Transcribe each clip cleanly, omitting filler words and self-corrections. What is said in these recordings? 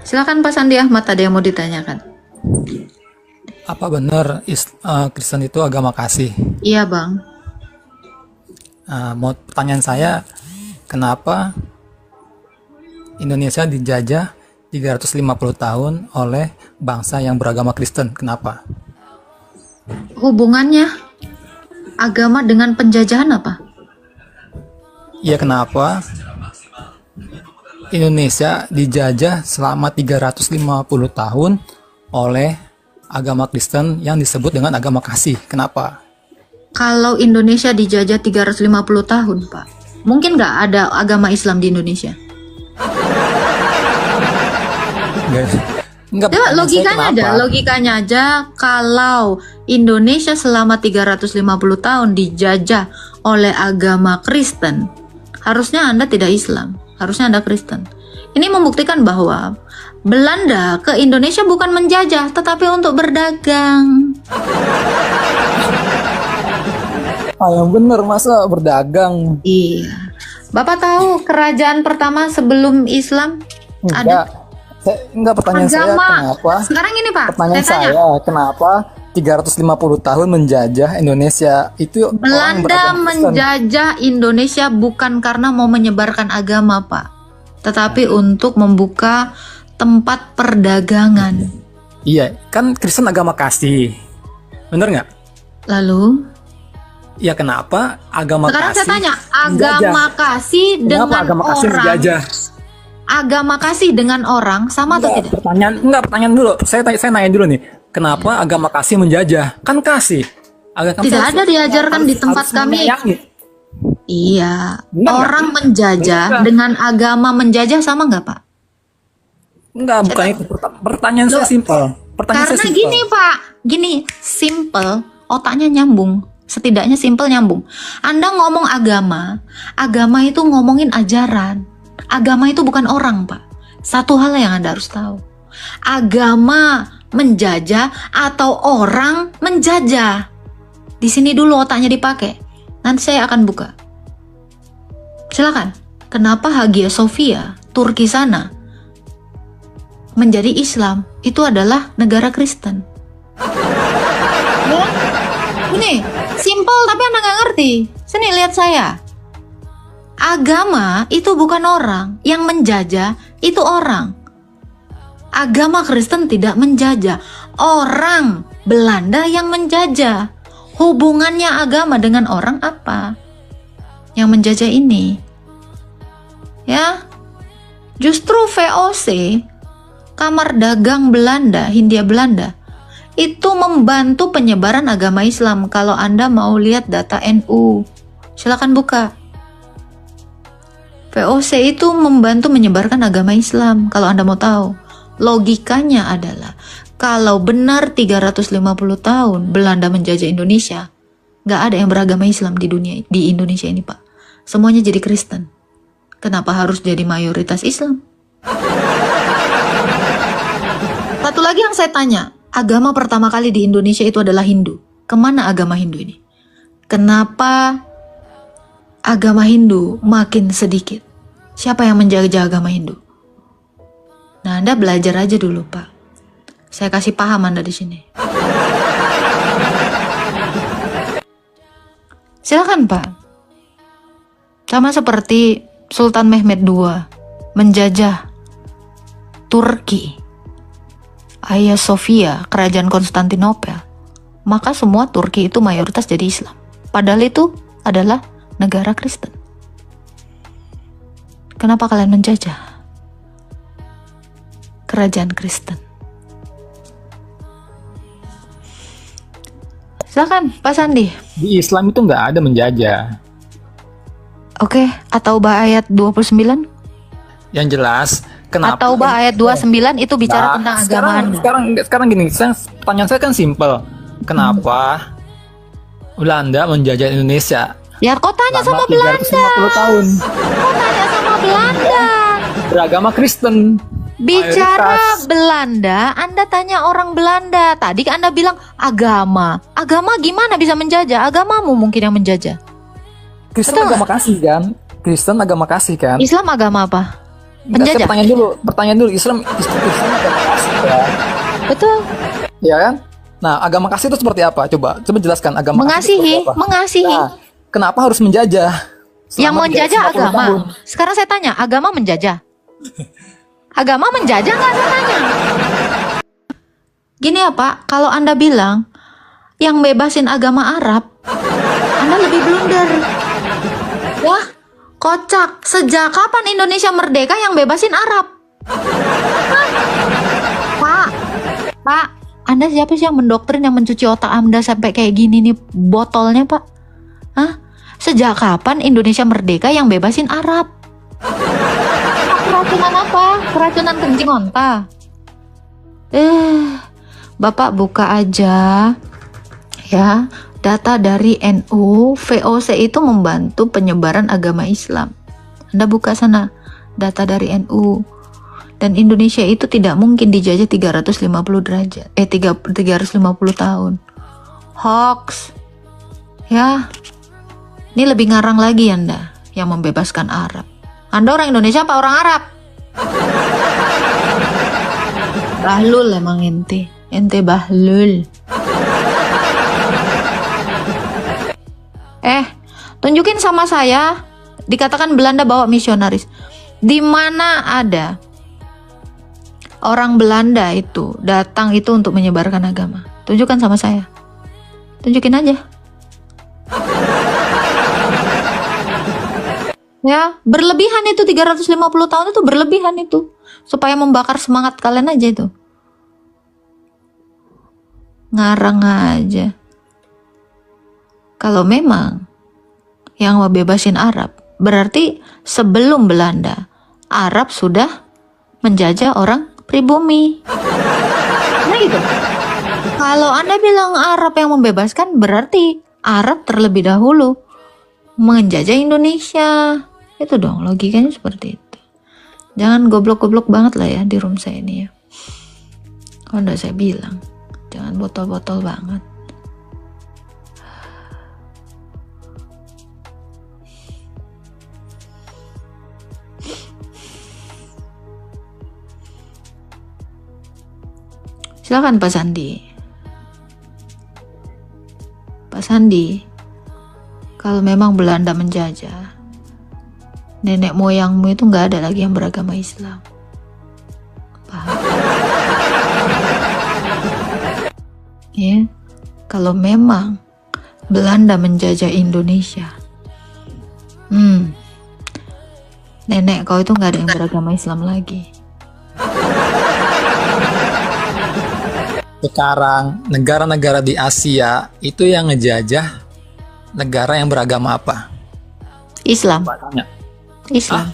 Silakan Pak Sandi Ahmad, ada yang mau ditanyakan? Apa benar Kristen itu agama kasih? Iya Bang. Pertanyaan saya, kenapa Indonesia dijajah 350 tahun oleh bangsa yang beragama Kristen? Kenapa? Hubungannya agama dengan penjajahan apa? Ya, kenapa Indonesia dijajah selama 350 tahun oleh agama Kristen yang disebut dengan agama kasih? Kenapa? Kalau Indonesia dijajah 350 tahun Pak, mungkin nggak ada agama Islam di Indonesia? Enggak, Coba logikanya aja, kalau Indonesia selama 350 tahun dijajah oleh agama Kristen, harusnya Anda tidak Islam, harusnya Anda Kristen. Ini membuktikan bahwa Belanda ke Indonesia bukan menjajah, tetapi untuk berdagang. yang bener, masa berdagang? Iya. Bapak tahu kerajaan pertama sebelum Islam? Enggak. Enggak, pertanyaan saya kenapa? Sekarang ini Pak, Pertanyaan saya tanya. kenapa 350 tahun menjajah Indonesia itu orang Belanda beragama Kristen? menjajah Indonesia bukan karena mau menyebarkan agama Pak, tetapi untuk membuka tempat perdagangan. Iya, kan Kristen agama kasih, bener nggak? Lalu Ya, kenapa agama sekarang kasih saya tanya, menjajah? agama kasih Kenapa dengan agama kasih orang, menjajah? agama kasih dengan orang sama atau tidak? Pertanyaan dulu. Saya nanya dulu nih. Kenapa agama kasih menjajah? Kan kasih. Tidak ada diajarkan di tempat kami. Iya, Benar orang menjajah Benar. dengan agama menjajah sama nggak Pak? Enggak, bukan itu. Pertanyaan saya simpel. Karena gini Pak, gini, simple, otaknya nyambung. Setidaknya simple nyambung. Anda ngomong agama, agama itu ngomongin ajaran. Agama itu bukan orang Pak. Satu hal yang Anda harus tahu. Agama menjajah atau orang menjajah. Di sini dulu otaknya dipakai. Nanti saya akan buka. Silakan. Kenapa Hagia Sophia, Turki sana, menjadi Islam? Itu adalah negara Kristen. Ya? Ini simple tapi Anda nggak ngerti. Sini lihat saya. Agama itu bukan orang. Yang menjajah itu orang. Agama Kristen tidak menjajah. Orang Belanda yang menjajah. Hubungannya agama dengan orang apa? Yang menjajah ini. Ya. Justru VOC, Kamar Dagang Belanda, Hindia Belanda, itu membantu penyebaran agama Islam. Kalau Anda mau lihat data NU, silakan buka. VOC itu membantu menyebarkan agama Islam. Kalau Anda mau tahu, logikanya adalah kalau benar 350 tahun Belanda menjajah Indonesia, nggak ada yang beragama Islam di Indonesia ini Pak. Semuanya jadi Kristen. Kenapa harus jadi mayoritas Islam? Satu lagi yang saya tanya, agama pertama kali di Indonesia itu adalah Hindu. Kemana agama Hindu ini? Kenapa agama Hindu makin sedikit? Siapa yang menjaga agama Hindu? Nah, Anda belajar aja dulu, Pak. Saya kasih paham Anda di sini. Silakan, Pak. Sama seperti Sultan Mehmed II menjajah Turki, Hagia Sophia, kerajaan Konstantinopel, maka semua Turki itu mayoritas jadi Islam. Padahal itu adalah negara Kristen. Kenapa kalian menjajah kerajaan Kristen? Silakan Pak Sandi. Di Islam itu nggak ada menjajah. Oke, At-Taubah ayat 29? Yang jelas, kenapa? At-Taubah ayat 29 itu bicara tentang agama Anda. Sekarang gini, pertanyaan saya kan simpel. Kenapa Belanda menjajah Indonesia? Ya kau tanya sama selama Belanda. 350 tahun. Kau tanya sama Belanda. Beragama Kristen. Bicara Mayoritas. Belanda, Anda tanya orang Belanda. Tadi Anda bilang agama. Agama gimana bisa menjajah? Agamamu mungkin yang menjajah. Kristen Betul agama kasih kan? Kristen agama kasih kan? Islam agama apa? Saya Penjajah. pertanyaan dulu. Islam agama kasih ya. Betul. Iya kan? Nah, agama kasih itu seperti apa? Coba jelaskan agama kasih itu Mengasihi, seperti apa? mengasihi. Nah, kenapa harus menjajah? Yang Selama menjajah 350 agama. tahun. Sekarang saya tanya, agama menjajah? Agama menjajah nggak, saya tanya? Gini ya Pak, kalau Anda bilang yang bebasin agama Arab, Anda lebih blunder. Wah, kocak. Sejak kapan Indonesia merdeka yang bebasin Arab? Hah? Pak, Anda siapa sih yang mendoktrin, yang mencuci otak Anda sampai kayak gini nih botolnya Pak? Hah? Sejak kapan Indonesia merdeka yang bebasin Arab? Keracunan apa? Keracunan kencing onta. Bapak buka aja ya data dari NU. VOC itu membantu penyebaran agama Islam. Anda buka sana data dari NU. Dan Indonesia itu tidak mungkin dijajah 350 derajat. 350 tahun. Hoax. Ya. Ini lebih ngarang lagi Anda yang membebaskan Arab. Anda orang Indonesia apa orang Arab? Bahlul emang ente. Ente bahlul. Tunjukin sama saya. Dikatakan Belanda bawa misionaris. Di mana ada orang Belanda itu datang itu untuk menyebarkan agama? Tunjukkan sama saya. Tunjukin aja. Ya, berlebihan itu 350 tahun itu berlebihan itu. Supaya membakar semangat kalian aja itu. Ngarang aja. Kalau memang yang mau bebasin Arab, berarti sebelum Belanda, Arab sudah menjajah orang pribumi. Nah gitu. Kalau Anda bilang Arab yang membebaskan, berarti Arab terlebih dahulu menjajah Indonesia. Itu dong logikanya seperti itu. Jangan goblok-goblok banget lah ya di room saya ini ya. Kalau udah saya bilang, jangan botol-botol banget. Silakan Pak Sandi. Pak Sandi, kalau memang Belanda menjajah, nenek moyangmu itu nggak ada lagi yang beragama Islam. Paham? Ya, kalau memang Belanda menjajah Indonesia, nenek kau itu nggak ada yang beragama Islam lagi. Sekarang negara-negara di Asia itu yang ngejajah negara yang beragama apa? Islam. Coba tanya. Islam.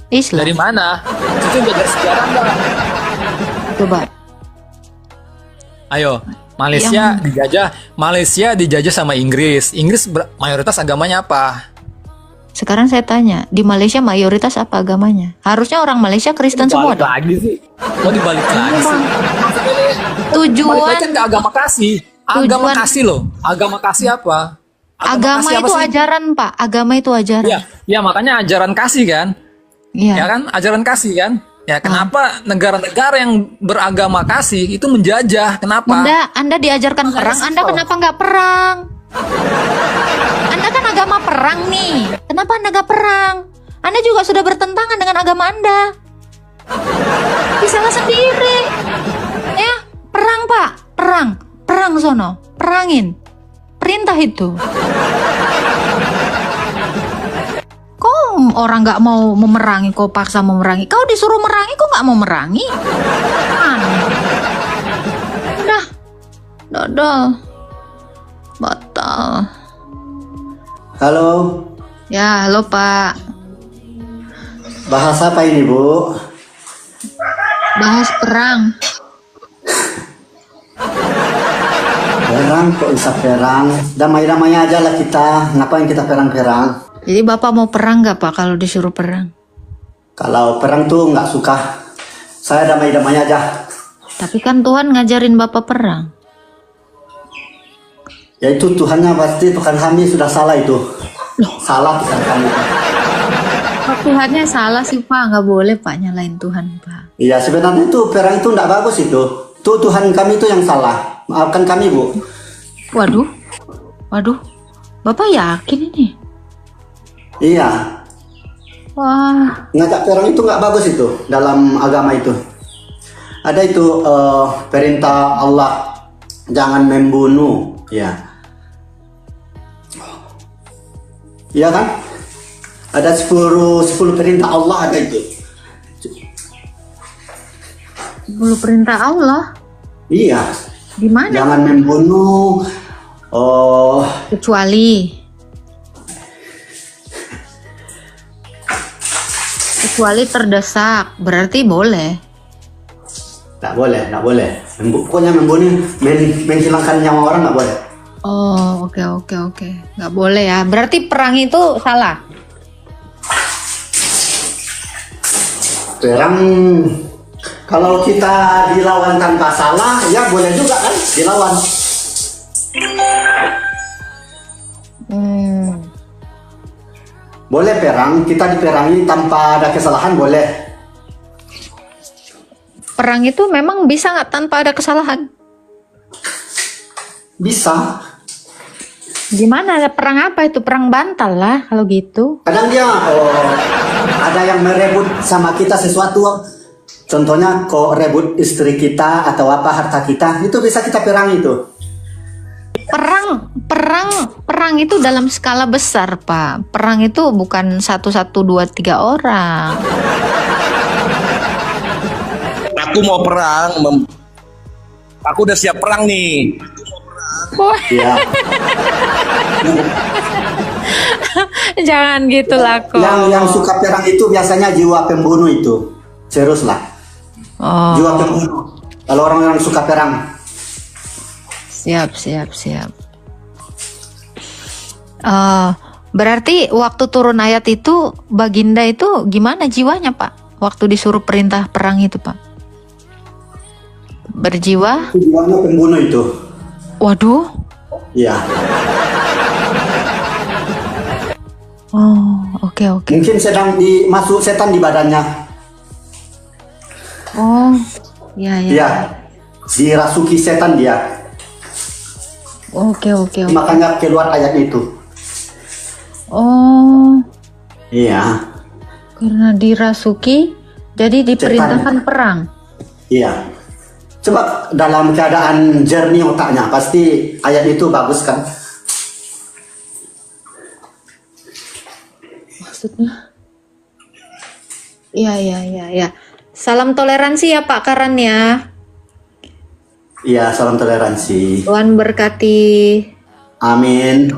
Islam. Dari mana? Itu belajar sejarah nggak? Coba. Ayo, Malaysia dijajah sama Inggris. Inggris mayoritas agamanya apa? Sekarang saya tanya, di Malaysia mayoritas apa agamanya? Harusnya orang Malaysia Kristen semua Dibalik dong. lagi sih. Dibalik lagi sih. Tujuan Balik lagi kan ke agama kasih. Agama Tujuan- kasih loh. Agama kasih apa? agama kasih apa itu sih? ajaran, Pak. Agama itu ajaran. Ya makanya ajaran kasih kan. Iya. Ya kan? Ajaran kasih kan. Ya kenapa negara-negara yang beragama kasih itu menjajah? Kenapa? Anda diajarkan Makanya perang, Anda simpel. kenapa nggak perang? Anda kan agama perang nih. Kenapa Anda nggak perang? Anda juga sudah bertentangan dengan agama Anda. Salah sendiri. Ya, perang Pak. Perang sono. Perangin. Perintah itu. Kok orang nggak mau memerangi, kau paksa memerangi. Kau disuruh merangi, kok nggak mau merangi? Aneh. Udah. Dodol. Batal. Halo, Ya, halo Pak. bahas apa ini Bu? Bahas perang. Perang kok bisa perang? Damai-damai aja lah kita, ngapain kita perang-perang? Jadi Bapak mau perang nggak Pak kalau disuruh perang? Kalau perang tuh nggak suka, saya damai-damai aja. Tapi kan Tuhan ngajarin Bapak perang. Ya itu Tuhannya pasti Tuhan kami sudah salah itu. Salah Tuhan kami. Pak, Tuhannya salah sih Pak, nggak boleh Pak nyalain Tuhan Pak. Iya, sebenarnya itu perang itu enggak bagus itu. Tuh Tuhan kami itu yang salah. Maafkan kami, Bu. Waduh, waduh, Bapak yakin ini? Iya, Wah, ngajak perang itu nggak bagus itu dalam agama itu. Ada itu perintah Allah jangan membunuh, ya. Iya kan? Ada 10 perintah Allah ada itu. 10 perintah Allah. Iya, Gimana? jangan membunuh. Oh, Kecuali terdesak, berarti boleh. nggak boleh, nggak boleh. Pokoknya membunuh, menghilangkan nyawa orang nggak boleh. Oh, oke. Nggak boleh ya. Berarti perang itu salah. Perang kalau kita dilawan tanpa salah, ya boleh juga kan dilawan. Boleh perang, kita diperangi tanpa ada kesalahan boleh. Perang itu memang bisa nggak tanpa ada kesalahan? Bisa. Gimana? Perang apa itu? Perang bantal lah kalau gitu. Kadang dia ada yang merebut sama kita sesuatu. Contohnya kok rebut istri kita atau apa harta kita, itu bisa kita perangi itu. Perang itu dalam skala besar, Pak. Perang itu bukan 1, 2, 3 orang. Aku mau perang, aku udah siap perang nih. Wah, Iya. jangan gitu lah kok. Yang suka perang itu biasanya jiwa pembunuh itu. Serius lah. Oh, Jiwa pembunuh. Kalau orang yang suka perang. siap. Berarti waktu turun ayat itu Baginda itu gimana jiwanya, Pak? Waktu disuruh perintah perang itu, Pak? Berjiwa? Jiwanya pembunuh itu. Waduh. Iya. Oh, oke. Mungkin sedang masuk setan di badannya. Oh, ya. Iya. Dirasuki setan dia. Oke. Makanya keluar ayat itu. Oh, Iya. karena dirasuki, jadi diperintahkan perang. Iya. Coba dalam keadaan jernih otaknya, pasti ayat itu bagus kan? Maksudnya? Iya. Salam toleransi ya Pak Karan ya. Iya, salam toleransi. Tuhan berkati. Amin.